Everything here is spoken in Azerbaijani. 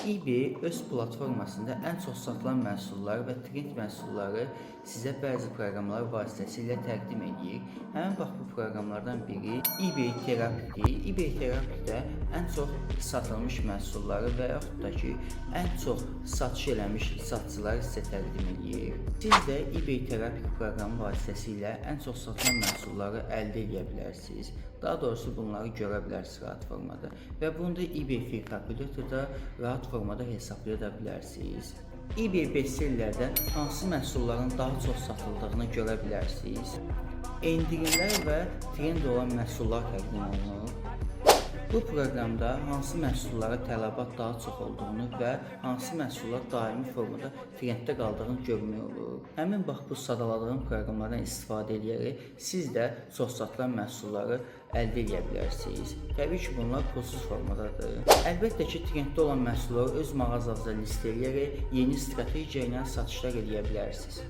eBay öz platformasında ən çox satılan məhsulları və trend məhsulları sizə bəzi proqramlar vasitəsilə təqdim edir. Həmin bax bu proqramlardan biri eBay Therapy'dir. eBay Therapy'də ən çox satılmış məhsulları və yaxud da ki, ən çox satış eləmiş satıcıları sizə təqdim edir. Siz də eBay Therapy proqramı vasitəsilə ən çox satılan məhsulları əldə edə bilərsiniz. Daha doğrusu bunları görə bilərsiniz rahat formada və bunu da eBay Free Calculator'da rahat formada hesablaya bilərsiniz. eBay bestsellerdə hansı məhsulların daha çox satıldığını görə bilərsiniz. Endirimlər və trend olan məhsullar təqdim olunur. Bu proqramda hansı məhsullara tələbat daha çox olduğunu və hansı məhsullar daimi formada trenddə qaldığını görmək olur. Həmin bax bu sadaladığım proqramlardan istifadə edərək siz də çox satılan məhsulları əldə edə bilərsiniz. Təbii ki, bunlar pulsuz formadadır. Əlbəttə ki, trenddə olan məhsulları öz mağazanızda listeləyərək yeni strategiya ilə satışlar edə bilərsiniz.